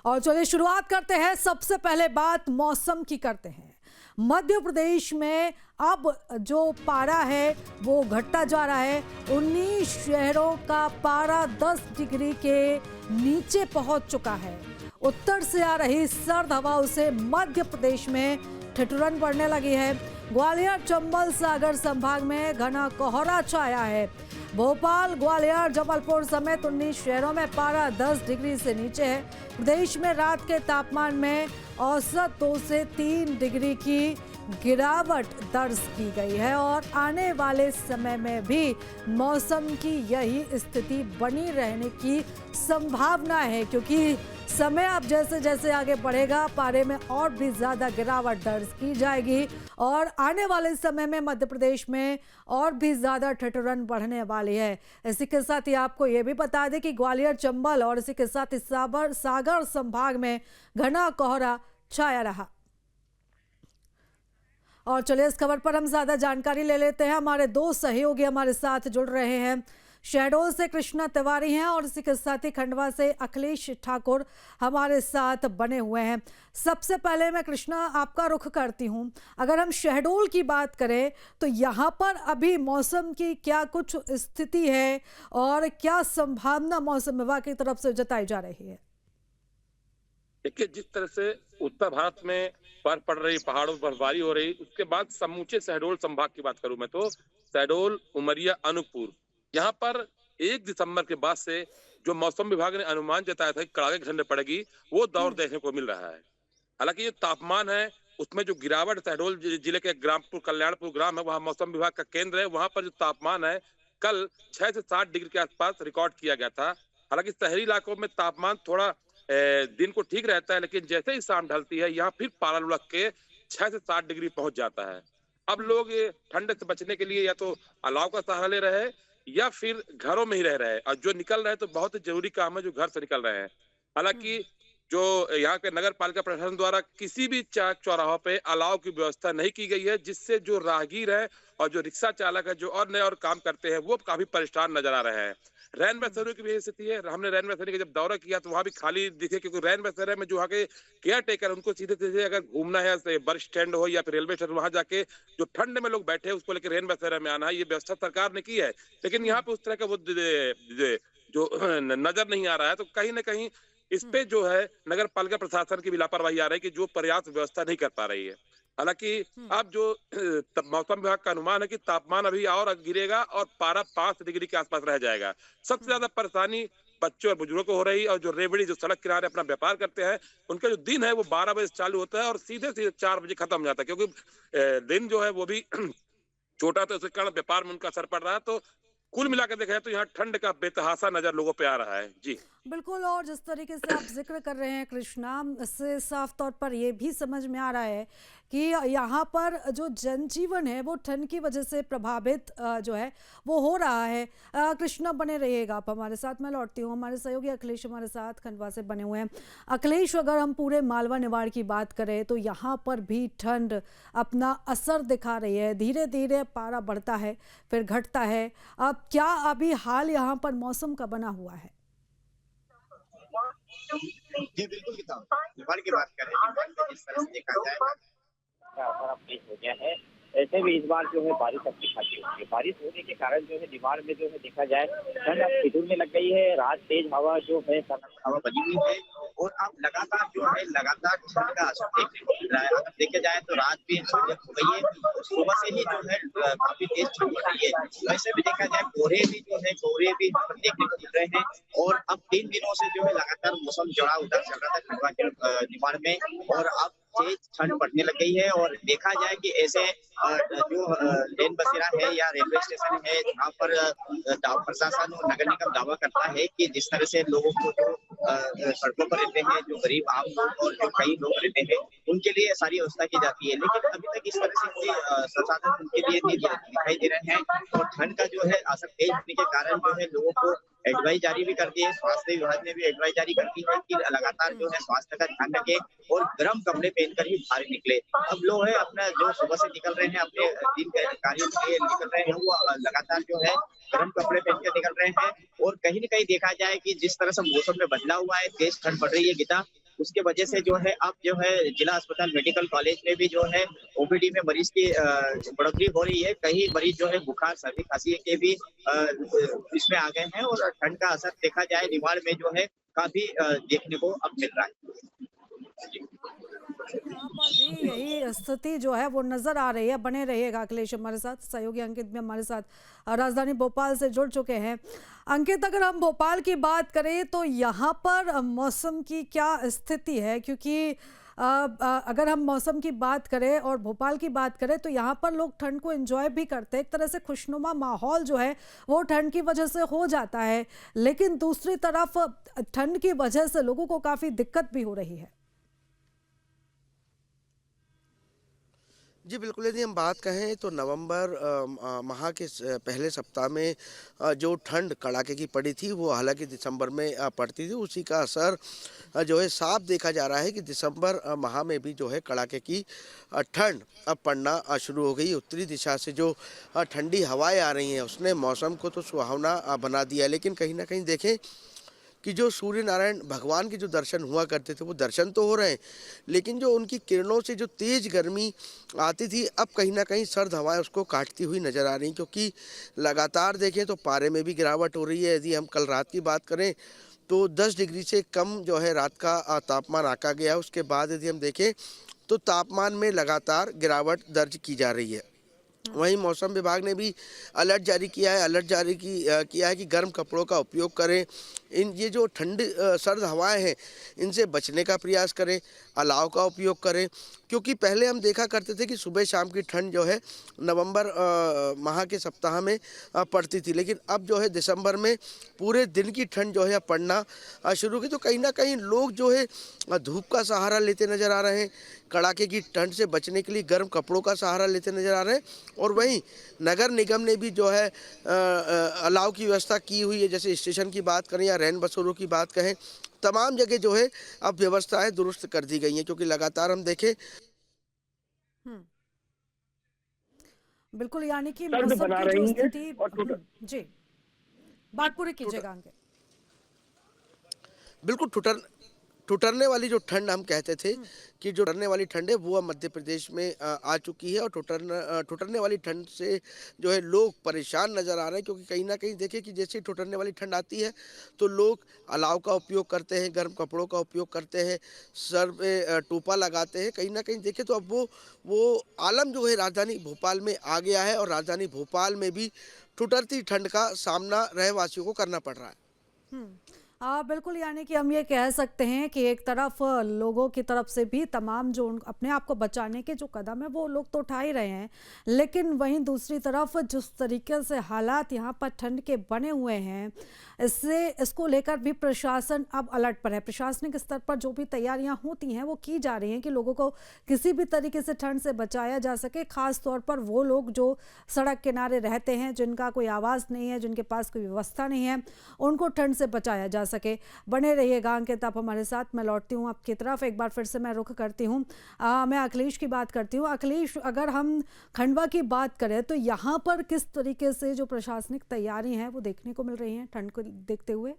और चलिए शुरुआत करते हैं। सबसे पहले बात मौसम की करते हैं। मध्य प्रदेश में अब जो पारा है वो घटता जा रहा है। 19 शहरों का पारा 10 डिग्री के नीचे पहुंच चुका है। उत्तर से आ रही सर्द हवाओं से मध्य प्रदेश में ठिठुरन पड़ने लगी है। ग्वालियर, चंबल, सागर संभाग में घना कोहरा छाया है। भोपाल, ग्वालियर, जबलपुर समेत 19 शहरों में पारा 10 डिग्री से नीचे है। प्रदेश में रात के तापमान में औसत 2 से 3 डिग्री की गिरावट दर्ज की गई है और आने वाले समय में भी मौसम की यही स्थिति बनी रहने की संभावना है, क्योंकि समय अब जैसे जैसे आगे बढ़ेगा पारे में और भी ज्यादा गिरावट दर्ज की जाएगी और आने वाले समय में मध्य प्रदेश में और भी ज्यादा ठिठुरन बढ़ने वाली है। इसी के साथ ही आपको ये भी बता दें कि ग्वालियर, चंबल और इसी के साथ ही सागर संभाग में घना कोहरा छाया रहा। और चलिए इस खबर पर हम ज्यादा जानकारी ले लेते हैं। हमारे दो सहयोगी हमारे साथ जुड़ रहे हैं। शहडोल से कृष्णा तिवारी हैं और इसी के साथ ही खंडवा से अखिलेश ठाकुर हमारे साथ बने हुए हैं। सबसे पहले मैं कृष्णा आपका रुख करती हूं। अगर हम शहडोल की बात करें तो यहाँ पर अभी मौसम की क्या कुछ स्थिति है और क्या संभावना मौसम विभाग की तरफ से जताई जा रही है? देखिए, जिस तरह से उत्तर भारत में बर्फ पड़ रही, पहाड़ों पर बर्फबारी हो रही, उसके बाद समूचे शहडोल संभाग की बात करूं मैं तो शहडोल, उमरिया, अनूपपुर, यहाँ पर 1 दिसंबर के बाद से जो मौसम विभाग ने अनुमान जताया था कि कड़ाके की ठंड पड़ेगी, वो दौर देखने को मिल रहा है। हालांकि ये तापमान है, उसमें जो गिरावट शहडोल जिले के ग्रामपुर, कल्याणपुर ग्राम है, वहाँ मौसम विभाग का केंद्र है। वहां पर जो तापमान है कल 6 से 7 डिग्री के आसपास रिकॉर्ड किया गया था। हालांकि शहरी इलाकों में तापमान थोड़ा दिन को ठीक रहता है, लेकिन जैसे ही शाम ढलती है यहाँ फिर पारा लुढ़क के 6 से 7 डिग्री पहुंच जाता है। अब लोग ठंड से बचने के लिए या तो अलाव का सहारा ले रहे हैं या फिर घरों में ही रह रहे हैं, और जो निकल रहे हैं तो बहुत ही जरूरी काम है जो घर से निकल रहे हैं। हालांकि जो यहाँ के नगर पालिका प्रशासन द्वारा किसी भी चौराहों पे अलाव की व्यवस्था नहीं की गई है, जिससे जो राहगीर है और जो रिक्शा चालक है, जो और नए और काम करते हैं, वो काफी परेशान नजर आ रहे हैं। रैन बसेरों की भी स्थिति है। हमने रैन बसेरे का जब दौरा किया तो वहां भी खाली दिखे, क्योंकि रैन बसेरे में जो वहाँ के केयर टेकर, उनको सीधे सीधे अगर घूमना है बस स्टैंड हो या फिर रेलवे स्टेशन, वहां जाके जो ठंड में लोग बैठे हैं उसको लेकर रैन बसेरे में आना है, ये व्यवस्था सरकार ने की है। लेकिन यहाँ पे उस तरह का वो जो नजर नहीं आ रहा है, तो कहीं ना कहीं इस पे जो है नगर पालिका प्रशासन की भी लापरवाही आ रही है कि जो पर्याप्त व्यवस्था नहीं कर पा रही है। हालांकि अब जो मौसम विभाग का अनुमान है कि तापमान अभी और गिरेगा और पारा 5 डिग्री के आसपास रह जाएगा। सबसे ज्यादा परेशानी बच्चों और बुजुर्गों को हो रही है, और जो रेवड़ी जो सड़क किनारे अपना व्यापार करते हैं, उनका जो दिन है वो 12 बजे चालू होता है और सीधे सीधे 4 बजे खत्म हो जाता है, क्योंकि दिन जो है वो भी छोटा, तो उसके कारण व्यापार में उनका असर पड़ रहा है। तो कुल मिलाकर देखा जाए तो यहाँ ठंड का बेतहासा नजर लोगों पे आ रहा है। जी बिल्कुल। और जिस तरीके से आप जिक्र कर रहे हैं कृष्णा, इससे साफ तौर पर यह भी समझ में आ रहा है कि यहाँ पर जो जनजीवन है वो ठंड की वजह से प्रभावित जो है वो हो रहा है। कृष्णा बने रहिएगा आप हमारे साथ। मैं लौटती हूँ। हमारे सहयोगी अखिलेश हमारे साथ खंडवा से बने हुए हैं। अखिलेश, अगर हम पूरे मालवा निवाड़ की बात करें तो यहाँ पर भी ठंड अपना असर दिखा रही है। धीरे धीरे पारा बढ़ता है फिर घटता है। अब क्या अभी हाल यहाँ पर मौसम का बना हुआ है? जी बिल्कुल किताब निवाड़ की बात करें, निवाड़ में जिस तरह से देखा जाए बड़ा तेज हो गया है। ऐसे भी इस बार जो है बारिश अच्छी खासी हुई है। बारिश होने के कारण जो है निवाड़ में जो है देखा जाए ठंड अब ठिठुरने लग गई है। रात तेज हवा जो है हवा बनी हुई है और अब लगातार जो है लगातार ठंड का असर देखने को मिल रहा है। अगर देखे जाए तो रात भी जब हो गई है और सुबह से ही जो है काफी तेज ठंड पड़ रही है। वैसे भी देखा जाए कोहरे भी यहाँ पर देखने को मिल रहे हैं और अब 3 दिनों से जो है लगातार मौसम चढ़ा उतार चल रहा था खंडवा के निवाड़ में, और अब तेज ठंड पड़ने लग गई है। और देखा जाए कि ऐसे जो लेन बसेरा है या रेलवे स्टेशन है, जहाँ पर प्रशासन और नगर निगम दावा करता है कि जिस तरह से लोगों को जो सड़कों पर रहते हैं, जो गरीब आम लोग और जो कई लोग रहते हैं, उनके लिए सारी व्यवस्था की जाती है, लेकिन अभी तक इस तरह से कोई संसाधन उनके लिए नहीं दिखाई दे रहे हैं। और ठंड का जो है असर तेज होने के कारण जो है लोगों को एडवाइस जारी भी कर दी है। स्वास्थ्य विभाग ने भी एडवाइस जारी कर दी है कि लगातार जो है स्वास्थ्य का ध्यान रखें और गर्म कपड़े पहनकर ही बाहर निकले। अब लोग है अपना जो सुबह से निकल रहे हैं, अपने दिन के कार्यों के लिए निकल रहे हैं, वो लगातार जो है गर्म कपड़े पहनकर निकल रहे हैं। और कहीं न कहीं देखा जाए कि जिस तरह से मौसम में बदलाव हुआ है, तेज ठंड पड़ रही है गीता, उसके वजह से जो है अब जो है जिला अस्पताल मेडिकल कॉलेज में भी जो है ओपीडी में मरीज की बढ़ोतरी हो रही है। कई मरीज जो है बुखार सर्दी खांसी के भी इसमें आ गए हैं और ठंड का असर देखा जाए निवाड़ में जो है काफी देखने को अब मिल रहा है। यहाँ पर भी यही स्थिति जो है वो नजर आ रही है। बने रहिएगा अखिलेश हमारे साथ, सहयोगी अंकित भी हमारे साथ राजधानी भोपाल से जुड़ चुके हैं। अंकित, अगर हम भोपाल की बात करें तो यहाँ पर मौसम की क्या स्थिति है? क्योंकि अगर हम मौसम की बात करें और भोपाल की बात करें तो यहाँ पर लोग ठंड को एंजॉय भी करते हैं, एक तरह से खुशनुमा माहौल जो है वो ठंड की वजह से हो जाता है, लेकिन दूसरी तरफ ठंड की वजह से लोगों को काफ़ी दिक्कत भी हो रही है। जी बिल्कुल, यदि हम बात कहें तो नवंबर माह के पहले सप्ताह में जो ठंड कड़ाके की पड़ी थी वो हालांकि दिसंबर में पड़ती थी, उसी का असर जो है साफ देखा जा रहा है कि दिसंबर माह में भी जो है कड़ाके की ठंड अब पड़ना शुरू हो गई। उत्तरी दिशा से जो ठंडी हवाएं आ रही हैं उसने मौसम को तो सुहावना बना दिया, लेकिन कहीं ना कहीं देखें कि जो सूर्य नारायण भगवान के जो दर्शन हुआ करते थे वो दर्शन तो हो रहे हैं, लेकिन जो उनकी किरणों से जो तेज गर्मी आती थी अब कहीं ना कहीं सर्द हवाएं उसको काटती हुई नजर आ रही, क्योंकि लगातार देखें तो पारे में भी गिरावट हो रही है। यदि हम कल रात की बात करें तो 10 डिग्री से कम जो है रात का तापमान आका गया। उसके बाद यदि हम देखें तो तापमान में लगातार गिरावट दर्ज की जा रही है। वहीं मौसम विभाग ने भी अलर्ट जारी किया है, किया है कि गर्म कपड़ों का उपयोग करें। ये जो ठंड सर्द हवाएं हैं इनसे बचने का प्रयास करें, अलाव का उपयोग करें, क्योंकि पहले हम देखा करते थे कि सुबह शाम की ठंड जो है नवंबर माह के सप्ताह में पड़ती थी, लेकिन अब जो है दिसंबर में पूरे दिन की ठंड जो है पड़ना शुरू की। तो कहीं ना कहीं लोग जो है धूप का सहारा लेते नज़र आ रहे हैं, कड़ाके की ठंड से बचने के लिए गर्म कपड़ों का सहारा लेते नज़र आ रहे हैं। और वहीं नगर निगम ने भी जो है अलाव की व्यवस्था की हुई है, जैसे स्टेशन की बात करें या रैन बसेरों की बात कहें, तमाम जगह जो है अब व्यवस्थाएं दुरुस्त कर दी गई हैं, क्योंकि लगातार हम देखें बिल्कुल, यानी कि मौसम की जो स्थिति जी बात पूरी कीजिएगा अंकित। बिल्कुल ठुठरने वाली जो ठंड हम कहते थे कि जो ठुठरने वाली ठंड है वो अब मध्य प्रदेश में आ चुकी है, और ठुठरने वाली ठंड से जो है लोग परेशान नज़र आ रहे हैं, क्योंकि कहीं ना कहीं देखिए कि जैसे ठुठरने वाली ठंड आती है तो लोग अलाव का उपयोग करते हैं, गर्म कपड़ों का उपयोग करते हैं, सर पे टोपा लगाते हैं। कहीं ना कहीं देखें तो अब वो आलम जो है राजधानी भोपाल में आ गया है, और राजधानी भोपाल में भी ठुठरती ठंड का सामना रहवासियों को करना पड़ रहा है। बिल्कुल, यानी कि हम ये कह सकते हैं कि एक तरफ लोगों की तरफ से भी तमाम जो अपने आप को बचाने के जो कदम है वो लोग तो उठा ही रहे हैं, लेकिन वहीं दूसरी तरफ जिस तरीके से हालात यहाँ पर ठंड के बने हुए हैं इसको लेकर भी प्रशासन अब अलर्ट पर है। प्रशासनिक स्तर पर जो भी तैयारियां होती हैं वो की जा रही हैं कि लोगों को किसी भी तरीके से ठंड से बचाया जा सके, खास तौर पर वो लोग जो सड़क किनारे रहते हैं, जिनका कोई आवास नहीं है, जिनके पास कोई व्यवस्था नहीं है, उनको ठंड से बचाया जा सके। बने रहिएगा अंकित आप हमारे साथ। मैं लौटती हूँ आपकी तरफ, एक बार फिर से मैं रुख करती हूँ, मैं अखिलेश की बात करती हूँ। अखिलेश, अगर हम खंडवा की बात करें तो यहाँ पर किस तरीके से जो प्रशासनिक तैयारी हैं वो देखने को मिल रही हैं ठंड को देखते हुए?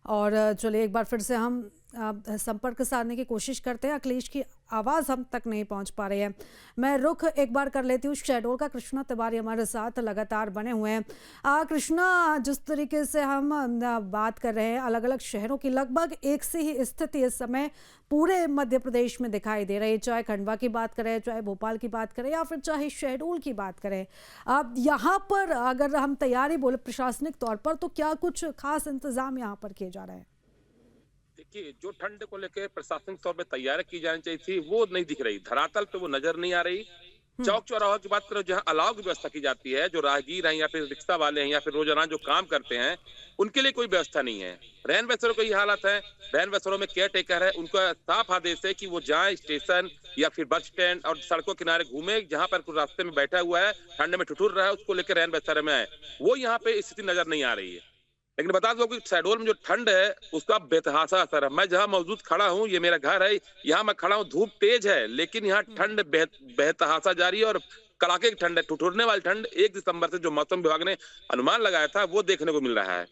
और चलिए एक बार फिर से हम संपर्क साधने की कोशिश करते हैं। अखिलेश की आवाज़ हम तक नहीं पहुंच पा रही है। मैं रुख एक बार कर लेती हूँ शहडोल का। कृष्णा तिवारी हमारे साथ लगातार बने हुए हैं। कृष्णा, जिस तरीके से हम बात कर रहे हैं, अलग अलग शहरों की लगभग एक सी ही स्थिति इस समय पूरे मध्य प्रदेश में दिखाई दे रही है, चाहे खंडवा की बात करें, चाहे भोपाल की बात करें, या फिर चाहे शहडोल की बात करें। अब यहाँ पर अगर हम तैयारी बोले प्रशासनिक तौर पर, तो क्या कुछ खास इंतजाम यहाँ पर किए जा रहे हैं? देखिए, जो ठंड को लेकर प्रशासनिक तौर पे तैयारी की जानी चाहिए थी वो नहीं दिख रही, धरातल पे वो नजर नहीं आ रही। चौक चौराहों की बात करो, जहाँ अलाव की व्यवस्था की जाती है, जो राहगीर हैं या फिर रिक्शा वाले हैं या फिर रोजाना जो काम करते हैं, उनके लिए कोई व्यवस्था नहीं है। रैन बसेरों की हालत है, रैन बसेरों में केयर टेकर है, उनका साफ आदेश है कि वो जाएं स्टेशन या फिर बस स्टैंड और सड़कों किनारे घूमे, जहां पर कुछ रास्ते में बैठा हुआ है ठंड में ठिठुर रहा है उसको लेकर रैन बसेरे में आए। वो यहाँ पे स्थिति नजर नहीं आ रही है। लेकिन बता दो कि शहडोल में जो ठंड है उसका बेतहासा असर है। मैं जहां मौजूद खड़ा हूं, ये मेरा घर है, यहाँ मैं खड़ा हूं, धूप तेज है लेकिन यहाँ ठंड बेतहासा जारी है और कड़ाके की ठंड है, ठिठुरने वाली ठंड 1 दिसंबर से जो मौसम विभाग ने अनुमान लगाया था वो देखने को मिल रहा है।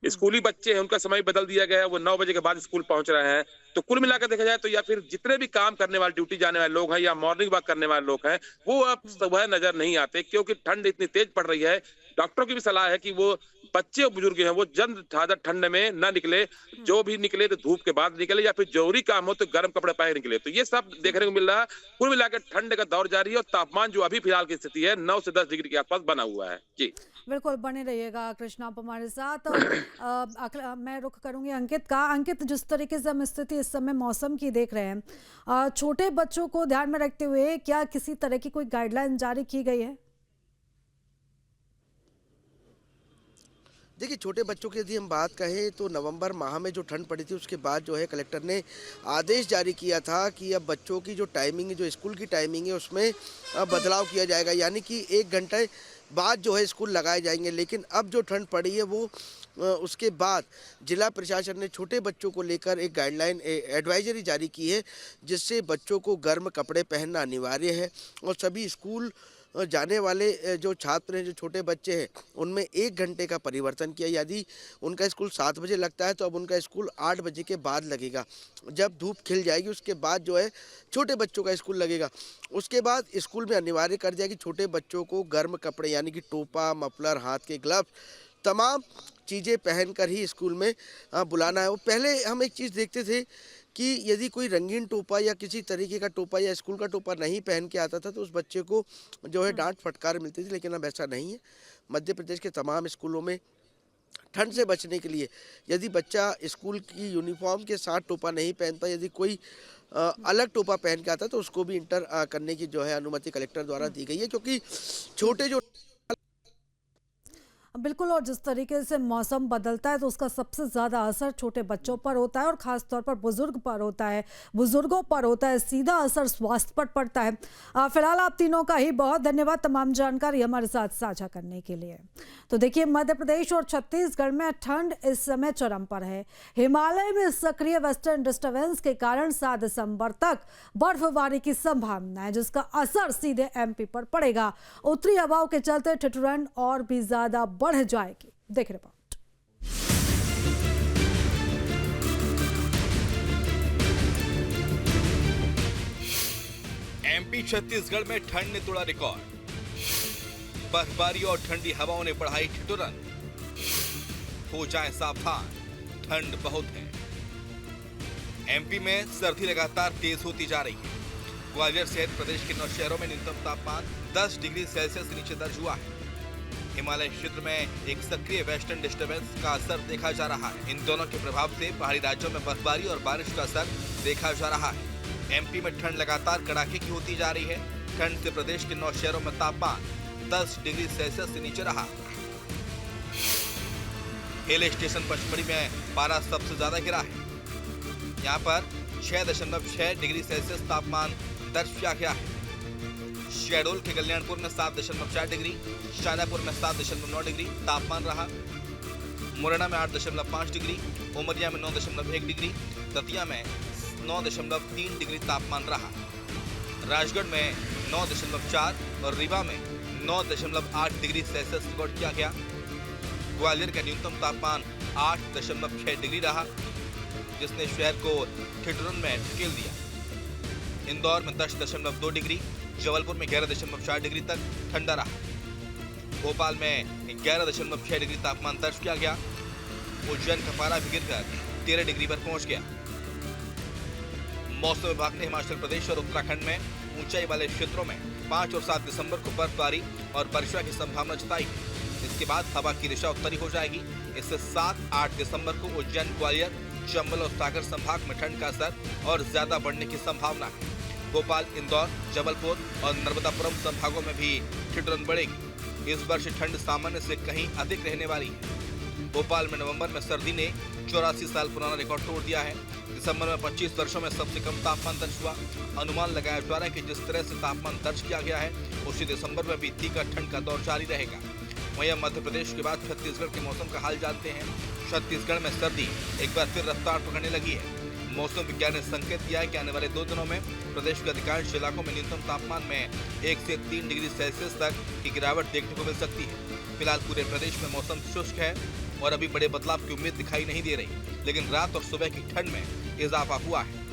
स्कूली बच्चे हैं, उनका समय बदल दिया गया है, वो 9 बजे के बाद स्कूल पहुंच रहे हैं। तो कुल मिलाकर देखा जाए तो या फिर जितने भी काम करने वाले, ड्यूटी जाने वाले लोग हैं या मॉर्निंग वॉक करने वाले लोग हैं, वो अब सुबह नजर नहीं आते क्योंकि ठंड इतनी तेज पड़ रही है। डॉक्टरों की भी सलाह है कि वो बच्चे और बुजुर्ग हैं वो जल्द ज्यादा ठंड में ना निकले, जो भी निकले तो धूप के बाद निकले या फिर जरूरी काम हो तो गर्म कपड़े पहन निकले। तो ये सब देखने को मिल रहा है। कुल मिलाकर ठंड का दौर जारी है और तापमान जो अभी फिलहाल की स्थिति है 9 से 10 डिग्री के आसपास बना हुआ है। जी बिल्कुल, बने रहिएगा कृष्णा आप हमारे साथ। मैं रुख करूंगी अंकित का। अंकित, जिस तरीके से हम स्थिति इस समय मौसम की देख रहे हैं, छोटे बच्चों को ध्यान में रखते हुए क्या किसी तरह की कोई गाइडलाइन जारी की गई है? देखिए, छोटे बच्चों की यदि हम बात कहें तो नवंबर माह में जो ठंड पड़ी थी उसके बाद जो है कलेक्टर ने आदेश जारी किया था कि अब बच्चों की जो टाइमिंग है, जो स्कूल की टाइमिंग है उसमें बदलाव किया जाएगा, यानी कि 1 घंटे बाद जो है स्कूल लगाए जाएंगे। लेकिन अब जो ठंड पड़ी है वो उसके बाद जिला प्रशासन ने छोटे बच्चों को लेकर एक गाइडलाइन एडवाइजरी जारी की है, जिससे बच्चों को गर्म कपड़े पहनना अनिवार्य है और सभी स्कूल जाने वाले जो छात्र हैं, जो छोटे बच्चे हैं, उनमें 1 घंटे का परिवर्तन किया। यदि उनका स्कूल 7 बजे लगता है तो अब उनका स्कूल 8 बजे के बाद लगेगा। जब धूप खिल जाएगी उसके बाद जो है छोटे बच्चों का स्कूल लगेगा। उसके बाद स्कूल में अनिवार्य कर दिया कि छोटे बच्चों को गर्म कपड़े यानी कि टोपा, मफलर, हाथ के ग्लव्स, तमाम चीज़ें पहनकर ही स्कूल में बुलाना है। वो पहले हम एक चीज़ देखते थे कि यदि कोई रंगीन टोपा या किसी तरीके का टोपा या स्कूल का टोपा नहीं पहन के आता था तो उस बच्चे को जो है डांट फटकार मिलती थी, लेकिन अब ऐसा नहीं है। मध्य प्रदेश के तमाम स्कूलों में ठंड से बचने के लिए यदि बच्चा स्कूल की यूनिफॉर्म के साथ टोपा नहीं पहनता, यदि कोई अलग टोपा पहन के आता तो उसको भी इंटर करने की जो है अनुमति कलेक्टर द्वारा दी गई है, क्योंकि छोटे जो बिल्कुल, और जिस तरीके से मौसम बदलता है तो उसका सबसे ज़्यादा असर छोटे बच्चों पर होता है और ख़ास तौर पर बुजुर्गों पर होता है। सीधा असर स्वास्थ्य पर पड़ता है। फिलहाल आप तीनों का ही बहुत धन्यवाद तमाम जानकारी हमारे साथ साझा करने के लिए। तो देखिए, मध्य प्रदेश और छत्तीसगढ़ में ठंड इस समय चरम पर है। हिमालय में सक्रिय वेस्टर्न डिस्टर्बेंस के कारण 7 दिसंबर तक बर्फबारी की संभावना है, जिसका असर सीधे एमपी पर पड़ेगा। उत्तरी हवाओं के चलते ठिठुरन और भी ज्यादा बढ़ जाएगी। देख रिपोर्ट। एमपी छत्तीसगढ़ में ठंड ने तोड़ा रिकॉर्ड। बर्फबारी और ठंडी हवाओं ने बढ़ाई ठिठुरन। हो जाए सावधान, ठंड बहुत है। एमपी में सर्दी लगातार तेज होती जा रही है। ग्वालियर सहित प्रदेश के 9 शहरों में न्यूनतम तापमान 10 डिग्री सेल्सियस से नीचे दर्ज हुआ है। हिमालय क्षेत्र में एक सक्रिय वेस्टर्न डिस्टर्बेंस का असर देखा जा रहा है। इन दोनों के प्रभाव से पहाड़ी राज्यों में बर्फबारी और बारिश का असर देखा जा रहा है। एमपी में ठंड लगातार कड़ाके की होती जा रही है। ठंड से प्रदेश के 9 शहरों में तापमान 10 डिग्री सेल्सियस से नीचे रहा। हिल स्टेशन पचमढ़ी में पारा सबसे ज्यादा गिरा है। यहाँ पर 6.6 डिग्री सेल्सियस तापमान दर्ज किया गया है। शहडोल के कल्याणपुर में 7.4 डिग्री, शाजापुर में 7.9 डिग्री तापमान रहा। मुरैना में 8.5 डिग्री, उमरिया में 9.1 डिग्री, दतिया में 9.3 डिग्री तापमान रहा। राजगढ़ में 9.4 और रीवा में 9.8 डिग्री सेल्सियस रिकॉर्ड किया गया। ग्वालियर का न्यूनतम तापमान 8.6 डिग्री रहा, जिसने शहर को ठिठुरन में धकेल दिया। इंदौर में 10.2 डिग्री, जबलपुर में 11.4 डिग्री तक ठंडा रहा। भोपाल में 11.6 डिग्री तापमान दर्ज किया गया। उज्जैन का पारा भी गिरकर 13 डिग्री पर पहुंच गया। मौसम विभाग ने हिमाचल प्रदेश और उत्तराखंड में ऊंचाई वाले क्षेत्रों में 5 और 7 दिसंबर को बर्फबारी और वर्षा की संभावना जताई है। इसके बाद हवा की दिशा उत्तरी हो जाएगी। इससे 7-8 दिसंबर को उज्जैन, ग्वालियर, चंबल और सागर संभाग में ठंड का असर और ज्यादा बढ़ने की संभावना है। भोपाल, इंदौर, जबलपुर और नर्मदापुरम संभागों में भी ठिठुरन बढ़ेगी। इस वर्ष ठंड सामान्य से कहीं अधिक रहने वाली है। भोपाल में नवंबर में सर्दी ने 84 साल पुराना रिकॉर्ड तोड़ दिया है। दिसंबर में 25 वर्षों में सबसे कम तापमान दर्ज हुआ। अनुमान लगाया जा रहा है कि जिस तरह से तापमान दर्ज किया गया है उसी दिसंबर में भी तीखा ठंड का दौर जारी रहेगा। वहीं अब मध्य प्रदेश के बाद छत्तीसगढ़ के मौसम का हाल जानते हैं। छत्तीसगढ़ में सर्दी एक बार फिर रफ्तार पकड़ने लगी है। मौसम विज्ञान ने संकेत दिया है कि आने वाले 2 दिनों में प्रदेश के अधिकांश इलाकों में न्यूनतम तापमान में 1 से 3 डिग्री सेल्सियस तक की गिरावट देखने को मिल सकती है। फिलहाल पूरे प्रदेश में मौसम शुष्क है और अभी बड़े बदलाव की उम्मीद दिखाई नहीं दे रही, लेकिन रात और सुबह की ठंड में इजाफा हुआ है।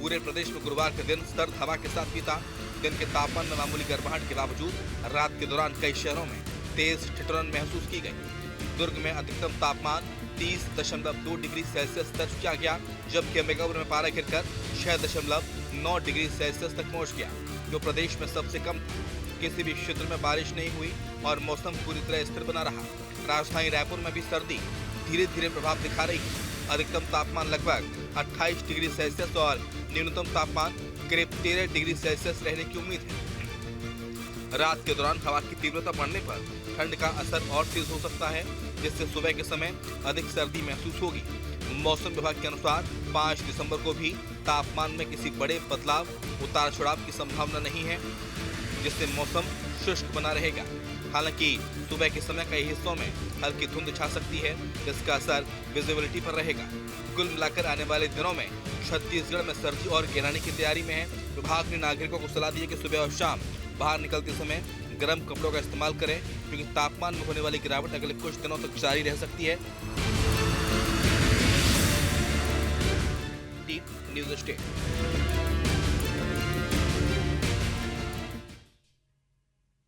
पूरे प्रदेश में गुरुवार के दिन सर्द हवा के साथ बीता। दिन के तापमान में मामूली गर्माहट के बावजूद रात के दौरान कई शहरों में तेज ठिठुरन महसूस की गई। दुर्ग में अधिकतम तापमान 30.2 डिग्री सेल्सियस दर्ज किया गया, जबकि अंबिकापुर में पारा गिरकर 6.9 डिग्री सेल्सियस तक पहुंच गया, जो प्रदेश में सबसे कम था। किसी भी क्षेत्र में बारिश नहीं हुई और मौसम पूरी तरह स्थिर बना रहा। राजधानी रायपुर में भी सर्दी धीरे धीरे प्रभाव दिखा रही है। अधिकतम तापमान लगभग 28 डिग्री सेल्सियस और न्यूनतम तापमान करीब 13 डिग्री सेल्सियस रहने की उम्मीद है। रात के दौरान हवा की तीव्रता बढ़ने पर ठंड का असर और तेज हो सकता है, जिससे सुबह के समय अधिक सर्दी महसूस होगी। मौसम विभाग के अनुसार 5 दिसंबर को भी तापमान में किसी बड़े बदलाव उतार चढ़ाव की संभावना नहीं है, जिससे मौसम शुष्क बना रहेगा। हालांकि सुबह के समय कई हिस्सों में हल्की धुंध छा सकती है, जिसका असर विजिबिलिटी पर रहेगा। कुल मिलाकर आने वाले दिनों में छत्तीसगढ़ में सर्दी और गहराने की तैयारी में है। विभाग ने नागरिकों को सलाह दी है कि सुबह और शाम बाहर निकलते समय गर्म कपड़ों का इस्तेमाल करें, क्योंकि तापमान में होने वाली गिरावट अगले कुछ दिनों तक जारी रह सकती है। News state.